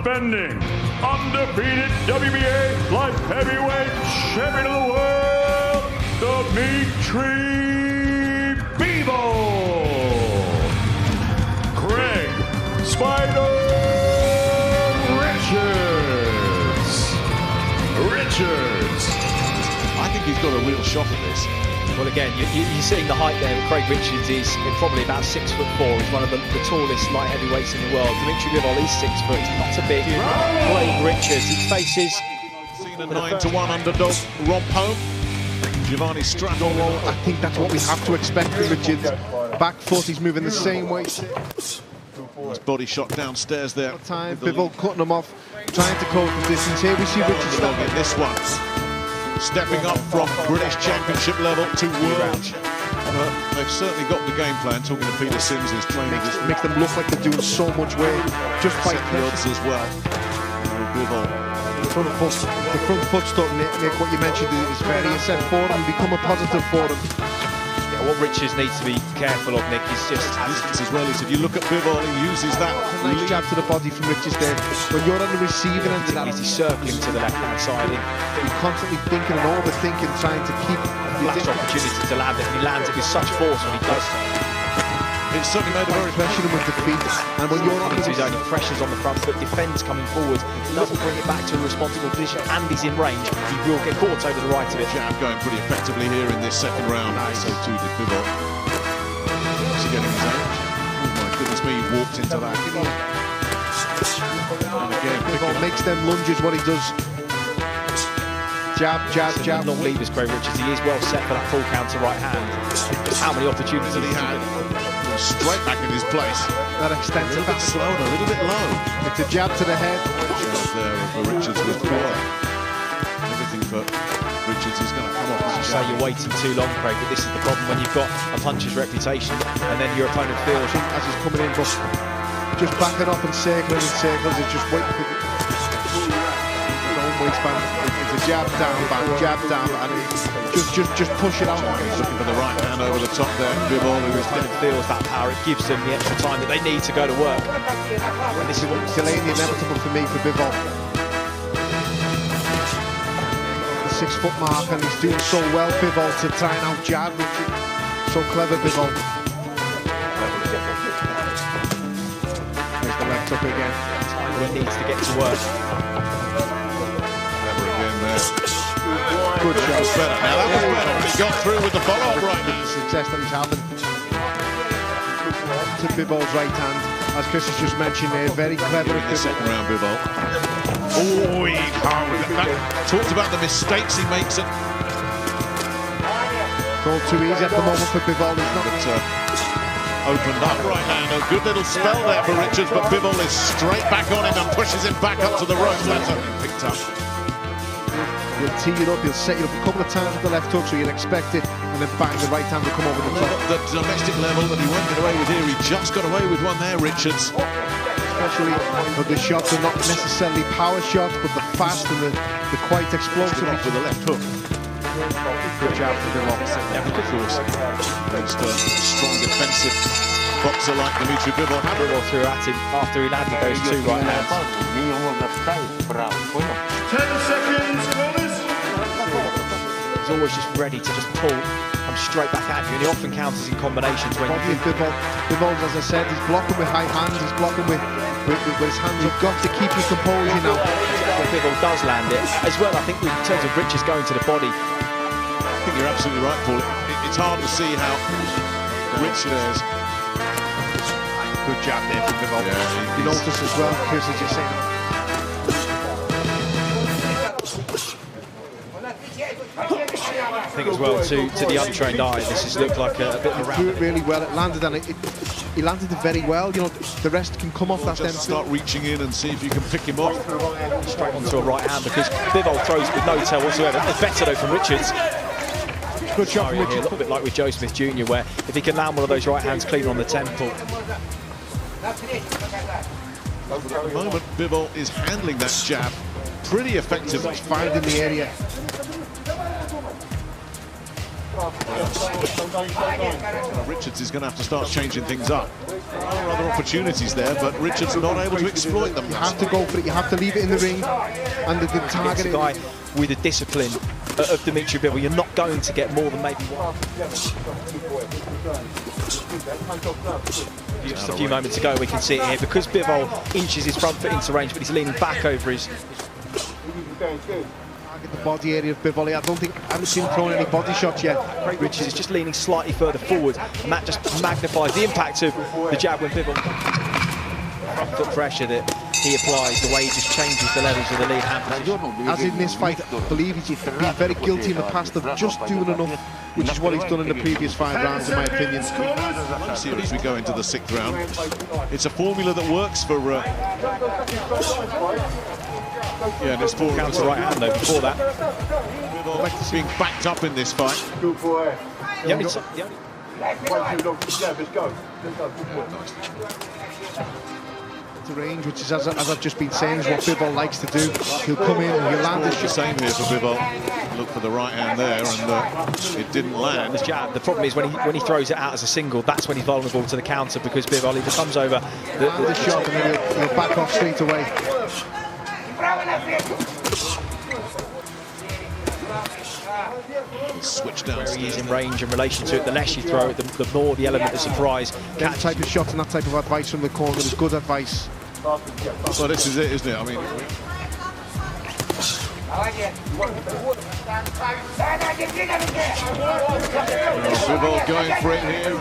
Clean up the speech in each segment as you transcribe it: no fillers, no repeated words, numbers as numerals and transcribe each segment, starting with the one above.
defending undefeated WBA light heavyweight champion of the world, Dmitry Bivol. Craig Spider Richards. I think he's got a real shot at this. Well, again, you're seeing the height there. Craig Richards is probably about 6'4". He's one of the tallest light heavyweights in the world. Dmitry Bivol is 6 foot. He's not a bit. Craig Richards, he faces... Seen a 9-1 underdog romp home. Giovanni Stratton. I think that's what we have to expect from Richards. Back foot, he's moving the same way. His body shot downstairs there. Time, Bivol cutting him off, trying to close the distance. Here we see Richards in this one. Stepping up from British Championship level to world. They've certainly got the game plan. Talking to Peter Sims, his trainer, makes them look like they're doing so much weight just by the odds as well. Bivol. The front foot stuff, Nick, what you mentioned is very asset for them, become a positive for them. What Richards needs to be careful of, Nick, is just as well as if you look at Bivol, he uses that nice jab to the body from Richards there. When you're on the receiving end of that, he's circling to the left-hand side. You're constantly thinking and overthinking, trying to keep flash opportunity to land it, and he lands it with such force when he does. It's certainly made a very pressure him with the feet, and when you're on his own, pressures on the front foot, defends coming forward, he doesn't bring it back to a responsible position, and he's in range. He will get caught over the right of it. Jab going pretty effectively here in this second round. Nice. So too did Bivol. Is he getting his age? Oh my goodness me, he walked into that. And again, Bivol makes them lunges what he does. Jab, jab, jab. Long levers, Craig Richards. He is well set for that full counter right hand. How many opportunities he had? Straight back in his place. That extensive. A little bit slow and a little bit low. It's a jab to the head. There for Richards was poor. Everything for Richards is going to come off. As you say, you're waiting too long, Craig, but this is the problem when you've got a puncher's reputation and then your opponent feels as he's coming in, but just backing up and circling in circles, it's just waiting for the own waistband. It's a jab down, back, jab down, and just push it out. He's looking for the right hand over the top there. Bivol, who feels that power, it gives them the extra time that they need to go to work. And this is what's delaying the inevitable for me for Bivol. The 6 foot mark, and he's doing so well, Bivol, to try and out jab Richard. So clever, Bivol. There's the left up again. Time when he needs to get to work. Clever again there. Good shot. That was better. Now that was better. He got through with the follow-up right now. The success that he's having. To Bivol's right hand, as Chris has just mentioned there, very clever in the second round, Bivol. Oh, he talked about the mistakes he makes. It's all too easy at the moment for Bivol. He's not opened up right now. A good little spell there for Richards, but Bivol is straight back on him and pushes him back up to the ropes. That's picked up. He'll tee it up, he'll set you up a couple of times with the left hook, so you'll expect it, and then bang, the right hand will come over the top. The domestic level that he won't get away with here, he just got away with one there, Richards. Especially, but the shots are not necessarily power shots, but the fast and the quite explosive. With the left hook. Good job for Bivol. Yeah, of course. Against a strong defensive boxer like Dmitry Bivol. Bivol threw at him after he landed those 2 right hands. 10 seconds, fellas. He's always just ready to just pull, come straight back at you, and he often counters in combinations when you Bivol, as I said, he's blocking with high hands, he's blocking with his hands. You've got to keep your composure now. Bivol does land it as well. I think in terms of Richards going to the body, I think you're absolutely right, Paul. It's hard to see how Richards is. Good jab there for Bivol. Yeah, you notice as well, Chris, as you're saying. I think as well to the untrained eye, this has looked like a bit of a round. He threw it really well. It landed, and he landed it very well. You know, the rest can come off that. Then start reaching in and see if you can pick him off. Straight onto a right hand, because Bivol throws with no tail whatsoever. It's better though from Richards. Good shot from Richards. A little bit like with Joe Smith Jr., where if he can land one of those right hands clean on the temple. At the moment, Bivol is handling that jab pretty effectively. He's finding the area. Richards is going to have to start changing things up. There are other opportunities there, but Richards not able to exploit them. You have to go for it. You have to leave it in the ring, and the target. It's a guy with the discipline of Dmitry Bivol. You're not going to get more than maybe one. Just a few moments ago, we can see it here because Bivol inches his front foot into range, but he's leaning back over his. The body area of Bivol. I haven't seen him throwing any body shots yet. Richards is just leaning slightly further forward, and that just magnifies the impact of the jab when Bivol. Front foot pressure that he applies, the way he just changes the levels of the lead hand position. As in this fight, I believe he's been very guilty in the past of just doing enough, which is what he's done in the previous 5 rounds, in my opinion. Let's see as we go into the 6th round. It's a formula that works for. Yeah, and it's for counter right hand though. Before that, Bivol being backed up in this fight. The range, which is, as I've just been saying, is what Bivol likes to do. He'll come in, he'll land the same here for Bivol. Look for the right hand there, and it didn't land. The jab. The problem is when he throws it out as a single, that's when he's vulnerable to the counter, because Bivol either comes over the shot and then he'll back off straight away. Switch down. Where he is in range in relation to it, the less you throw it, the more the element of surprise. That type of shot and that type of advice from the corner is good advice. Well, this is it, isn't it? I mean, Bivol going for it here.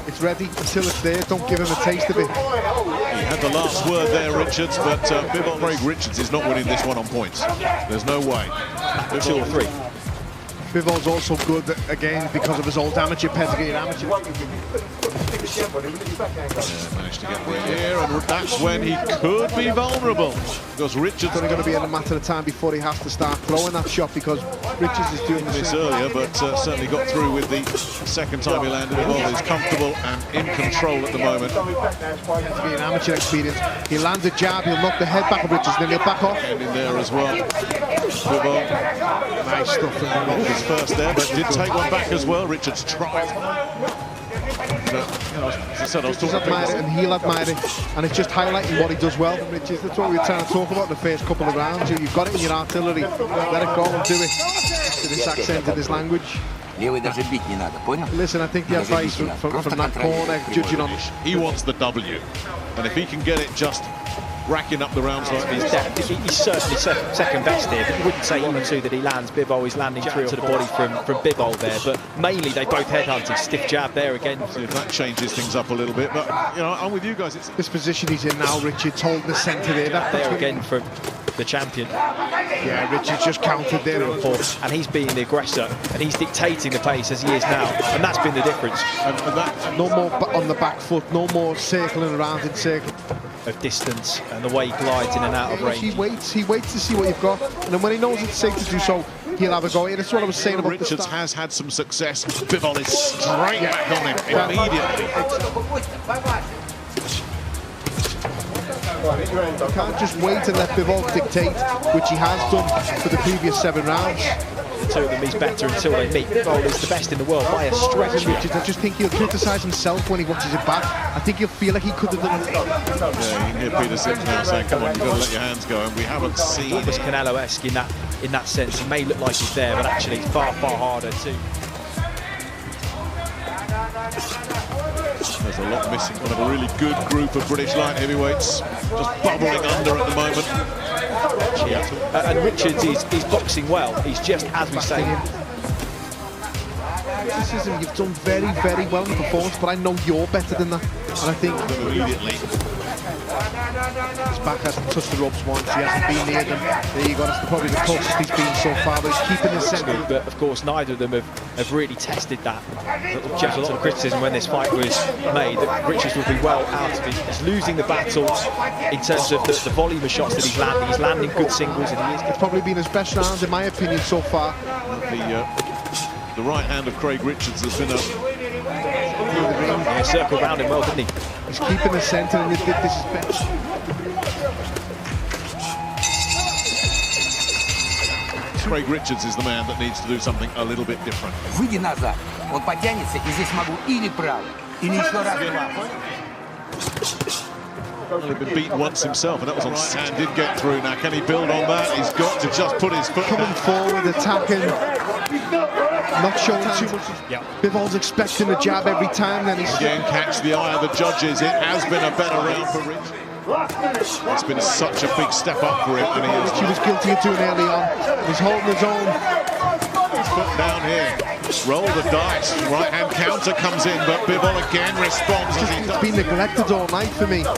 It's ready until it's there. Don't give him a taste of it. He had the last word there, Richards, but Bivol, Craig Richards is not winning this one on points. There's no way. 2 or 3. Bivol's also good, again, because of his old amateur pedigree. Managed to get right here, and that's when he could be vulnerable. Because Richards is only going to be in a matter of time before he has to start throwing that shot, because Richards is doing this earlier, but certainly got through with the second time he landed it. Well, he's comfortable and in control at the moment. It's been an amateur experience. He'll land a jab, he'll knock the head back of Richards, then he'll back off. And in there as well. Bivol. Nice stuff from him. His first there, but did take one back as well. Richards tried. As I said, I was talking admire it, and he'll admire it, and it's just highlighting what he does well. Richards, that's what we were trying to talk about in the first couple of rounds. You've got it in your artillery, let it go and do it. To this accent, to this language. Listen, I think the advice from that corner, judging on... He wants the W, and if he can get it just racking up the rounds like this. He's certainly second best here, but you wouldn't say 1 or 2 that he lands. Bivol is landing 3 to the body from Bivol there, but mainly they both headhunted. Stiff jab there again. See if that changes things up a little bit, but you know, I'm with you guys. It's this position he's in now, Richards holding the centre there. There again from the champion. Yeah, Richards just countered there. And he's being the aggressor, and he's dictating the pace as he is now, and that's been the difference. And that, no more on the back foot, no more circling around in circle. Of distance and the way he glides in and out of range. He waits to see what you've got, and then when he knows it's safe to do so, he'll have a go. And that's what I was saying about Richards has had some success. Bivol is straight back on him immediately. You can't just wait and let Bivol dictate, which he has done for the previous 7 rounds. The 2 of them, he's better until they meet. Bivol is the best in the world by a stretch. Richards, I just think he'll criticise himself when he watches it back. I think he'll feel like he could have done it. Yeah, you can hear Peter Sims now saying, come on, you've got to let your hands go, and we haven't seen it. Almost Canelo-esque in that sense. He may look like he's there, but actually it's far, far harder too. There's a lot missing. One of a really good group of British light heavyweights, just bubbling under at the moment. And Richards is boxing well. He's just, as we say, criticism, you've done very, very well in the performance, but I know you're better than that. And I think immediately his back hasn't touched the ropes once. He hasn't been near them. There you go. That's probably the closest he's been so far. But he's keeping his centre. But of course, neither of them have really tested that. Just a lot of criticism when this fight was made that Richards would be well out of it. He's losing the battle in terms of the volume of shots that he's landing. He's landing good singles, and he is. It's probably been his best round, in my opinion, so far. The right hand of Craig Richards has been a circle round him well, didn't he? He's keeping the centre, and this is best. Craig Richards is the man that needs to do something a little bit different. Выйди назад. Он потянется, и здесь могу или право, или еще раз два. He's been beaten once himself, and that was on sand. Did get through. Now, can he build on that? He's got to just put his foot Coming down. forward, attacking, not showing too much. Bivol's expecting a jab every time, then he's... Again, catch the eye of the judges. It has been a better round for Richards. It's been such a big step up for him, and He was guilty of doing early on. He's holding his own. He's put down here. Roll the dice. Right-hand counter comes in, but Bivol again responds as he He's does. been neglected all night for me. Yeah,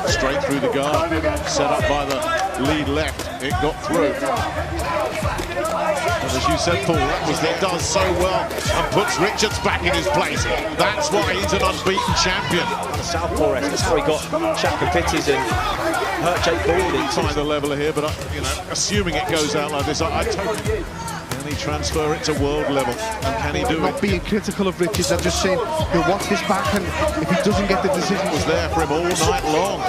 straight through the guard, set up by the lead left. It got through. And as you said, Paul, that was it does so well and puts Richards back in his place. That's why he's an unbeaten champion. Southpaw, that's how he got Shaq and Pitties and hurt Jake Balding. Find the leveler here, but assuming it goes out like this, I totally. Can he transfer it to world level? And can he do Not it? being critical of Richards, I'm just saying he'll watch this back, and if he doesn't get the decision, Was there for him all night long.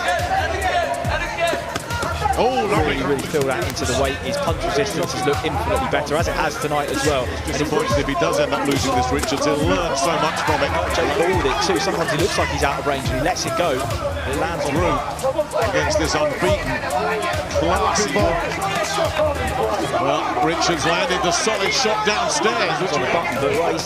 Oh, lovely. Really fill that into the weight. His punch resistance has looked infinitely better, as it has tonight as well. Disappointed if he does end up losing this Richards. He'll learn so much from it. Jake Balding too. Sometimes he looks like he's out of range and he lets it go. And it lands on Through against this unbeaten, classy. Well, Richards landed the solid shot downstairs. on the button, but right,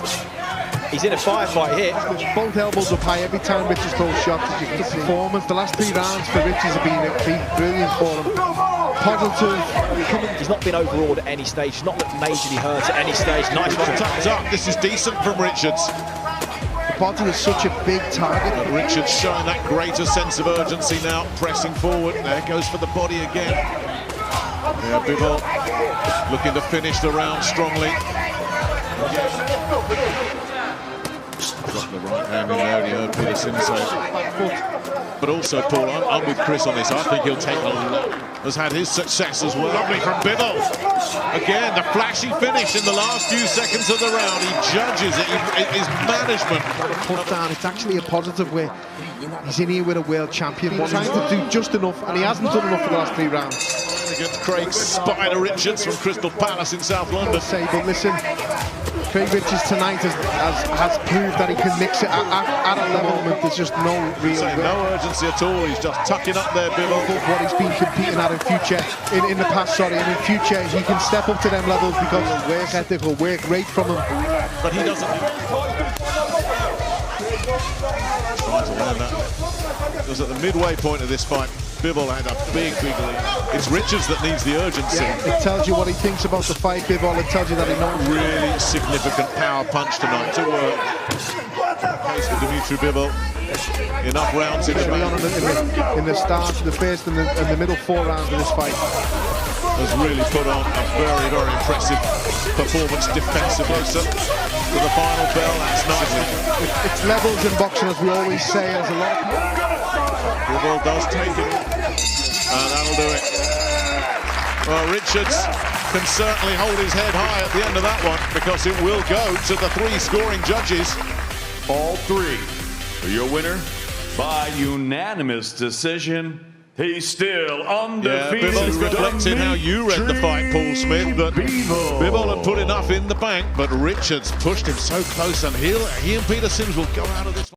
he's in a firefight here. both elbows up high every time Richards throws shots. As you can see. Performance, the last 3 rounds for Richards have been brilliant for him. Positive. He's not been overawed at any stage. He's not looked majorly hurt at any stage. Nice one. Tucked up. This is decent from Richards. The body is such a big target. But Richards showing that greater sense of urgency now, pressing forward. There goes for the body again. Yeah, Bivol looking to finish the round strongly. Got the right hand in there, you heard Peter Sim say. But also, Paul, I'm with Chris on this. I think he'll take a lot. Has had his success as well. Lovely from Bivol. Again, the flashy finish in the last few seconds of the round. He judges it. His management. Put down. It's actually a positive where he's in here with a world champion. He's trying to do just enough, and he hasn't done enough for the last 3 rounds. Against Craig Spider Richards from Crystal Palace in South London. But listen, Craig Richards tonight has proved that he can mix it at a level when there's just no real... No urgency at all. He's just tucking up there, Bivol. What he's been competing at in future, in the past, sorry, and in future he can step up to them levels because of work ethic will work great from him. But he doesn't. Trying to land that. Because at the midway point of this fight, Bivol had a big lead. It's Richards that needs the urgency. It tells you what he thinks about the fight, Bivol. It tells you that he knows. Really significant power punch tonight to work. Case for Dmitry Bivol. Enough rounds in the in the start, the first and the middle 4 rounds of this fight. Has really put on a very, very impressive performance defensively. So for the final bell, that's nice. It's levels in boxing, as we always say. There's a lot. Bivol does take it, and that'll do it. Well, Richards can certainly hold his head high at the end of that one because it will go to the 3 scoring judges. All 3. Your winner by unanimous decision. He's still undefeated. Yeah, Bivol's reflecting how you read the fight, Paul Smith, but Bivol had put enough in the bank, but Richards pushed him so close, and he and Peter Sims will go out of this.